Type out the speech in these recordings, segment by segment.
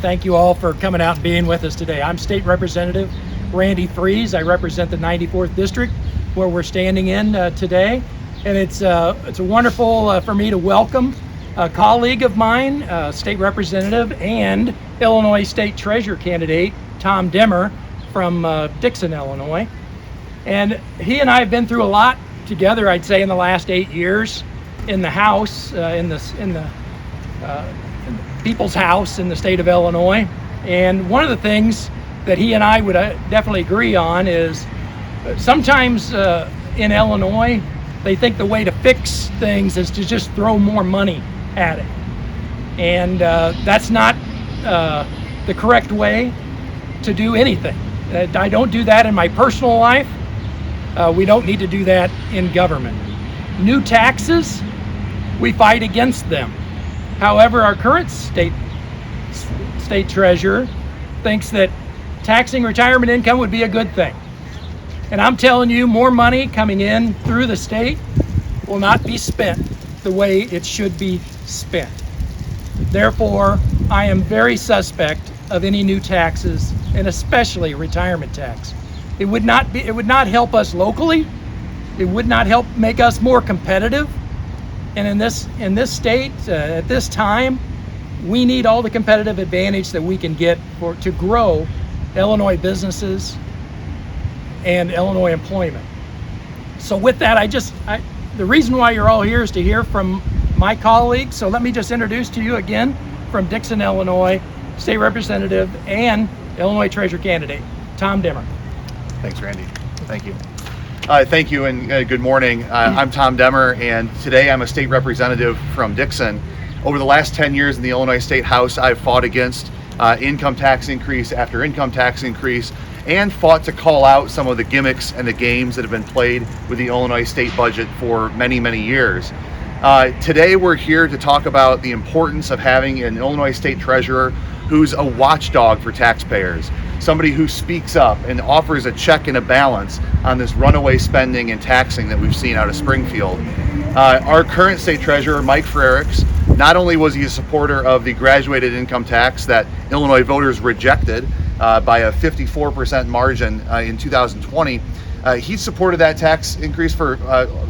Thank you all for coming out and being with us today. I'm State Representative Randy Freese. I represent the 94th District where we're standing in today. And it's wonderful for me to welcome a colleague of mine, State Representative and Illinois State Treasurer candidate, Tom Demmers from Dixon, Illinois. And he and I have been through a lot together, I'd say, in the last 8 years in the House, in the People's House in the state of Illinois. And one of the things that he and I would definitely agree on is sometimes in Illinois, they think the way to fix things is to just throw more money at it. And that's not the correct way to do anything. I don't do that in my personal life. We don't need to do that in government. New taxes, we fight against them. However, our current state treasurer thinks that taxing retirement income would be a good thing. And I'm telling you, more money coming in through the state will not be spent the way it should be spent. Therefore, I am very suspect of any new taxes, and especially retirement tax. It would not help us locally. It would not help make us more competitive. And in this state, at this time, we need all the competitive advantage that we can get to grow Illinois businesses and Illinois employment. So with that, the reason why you're all here is to hear from my colleagues. So let me just introduce to you again from Dixon, Illinois, State Representative and Illinois Treasurer candidate, Tom Demmers. Thanks, Randy. Thank you. Thank you and good morning. I'm Tom Demmers, and today I'm a state representative from Dixon. Over the last 10 years in the Illinois State House, I've fought against income tax increase after income tax increase, and fought to call out some of the gimmicks and the games that have been played with the Illinois state budget for many, many years. Today we're here to talk about the importance of having an Illinois state treasurer who's a watchdog for taxpayers, somebody who speaks up and offers a check and a balance on this runaway spending and taxing that we've seen out of Springfield. Our current state treasurer, Mike Frerichs, not only was he a supporter of the graduated income tax that Illinois voters rejected by a 54% margin in 2020, he supported that tax increase for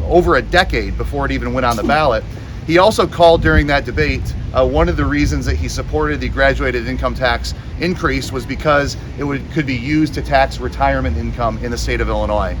over a decade before it even went on the ballot. He also called during that debate, one of the reasons that he supported the graduated income tax increase was because it could be used to tax retirement income in the state of Illinois.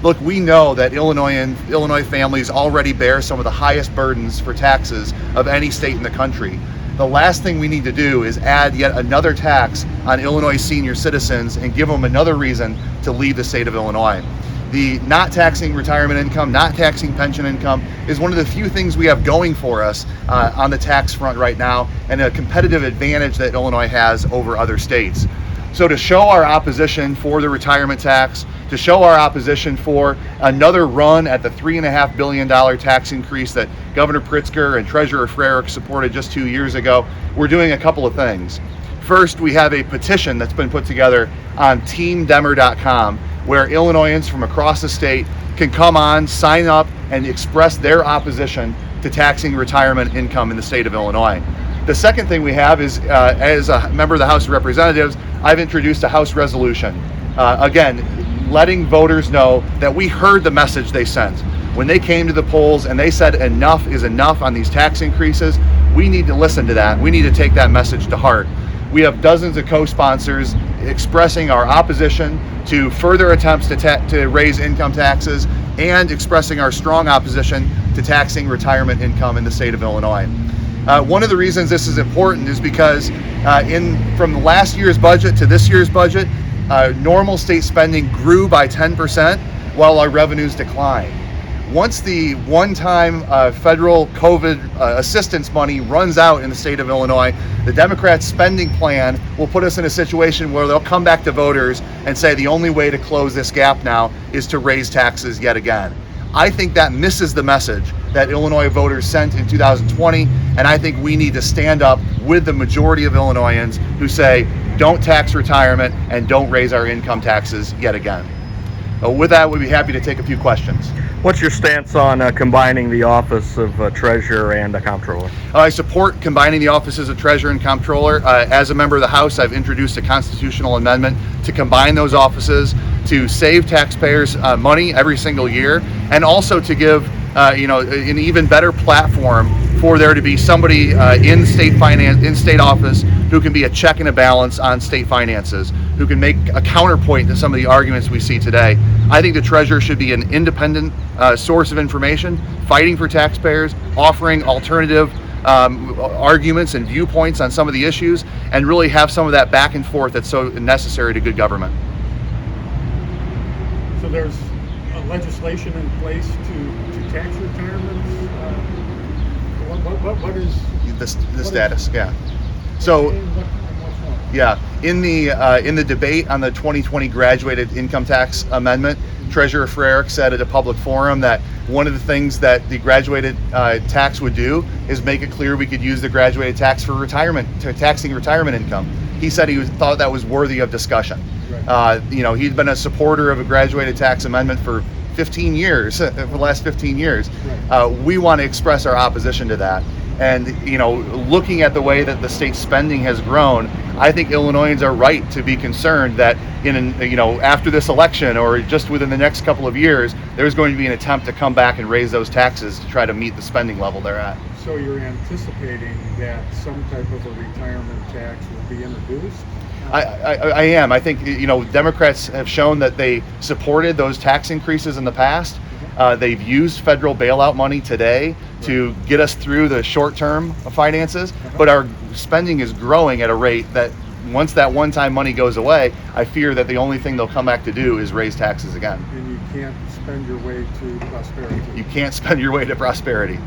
Look, we know that Illinois families already bear some of the highest burdens for taxes of any state in the country. The last thing we need to do is add yet another tax on Illinois senior citizens and give them another reason to leave the state of Illinois. The not taxing retirement income, not taxing pension income is one of the few things we have going for us on the tax front right now, and a competitive advantage that Illinois has over other states. So to show our opposition for the retirement tax, to show our opposition for another run at the $3.5 billion tax increase that Governor Pritzker and Treasurer Frerichs supported just 2 years ago, we're doing a couple of things. First, we have a petition that's been put together on teamdemmer.com, where Illinoisans from across the state can come on, sign up, and express their opposition to taxing retirement income in the state of Illinois. The second thing we have is, as a member of the House of Representatives, I've introduced a House resolution. Again, letting voters know that we heard the message they sent. When they came to the polls and they said enough is enough on these tax increases, we need to listen to that. We need to take that message to heart. We have dozens of co-sponsors expressing our opposition to further attempts to raise income taxes, and expressing our strong opposition to taxing retirement income in the state of Illinois. One of the reasons this is important is because from last year's budget to this year's budget, normal state spending grew by 10% while our revenues declined. Once the one-time federal COVID assistance money runs out in the state of Illinois, the Democrats' spending plan will put us in a situation where they'll come back to voters and say the only way to close this gap now is to raise taxes yet again. I think that misses the message that Illinois voters sent in 2020, and I think we need to stand up with the majority of Illinoisans who say, don't tax retirement and don't raise our income taxes yet again. With that, we'd be happy to take a few questions. What's your stance on combining the office of treasurer and a comptroller? I support combining the offices of treasurer and comptroller. As a member of the House, I've introduced a constitutional amendment to combine those offices to save taxpayers money every single year, and also to give an even better platform for there to be somebody in state office who can be a check and a balance on state finances, who can make a counterpoint to some of the arguments we see today. I think the treasurer should be an independent source of information, fighting for taxpayers, offering alternative arguments and viewpoints on some of the issues, and really have some of that back and forth that's so necessary to good government. So there's legislation in place to tax retirements. What is the status? Yeah. So, yeah, in the debate on the 2020 graduated income tax amendment, Treasurer Frerick said at a public forum that one of the things that the graduated tax would do is make it clear we could use the graduated tax for taxing retirement income. He said he thought that was worthy of discussion. right? He'd been a supporter of a graduated tax amendment for 15 years, for the last 15 years. Right. We want to express our opposition to that. And, looking at the way that the state's spending has grown, I think Illinoisans are right to be concerned that after this election or just within the next couple of years, there's going to be an attempt to come back and raise those taxes to try to meet the spending level they're at. So you're anticipating that some type of a retirement tax will be introduced? I am. I think, Democrats have shown that they supported those tax increases in the past. They've used federal bailout money today to get us through the short-term finances, but our spending is growing at a rate that once that one-time money goes away, I fear that the only thing they'll come back to do is raise taxes again. And you can't spend your way to prosperity. You can't spend your way to prosperity.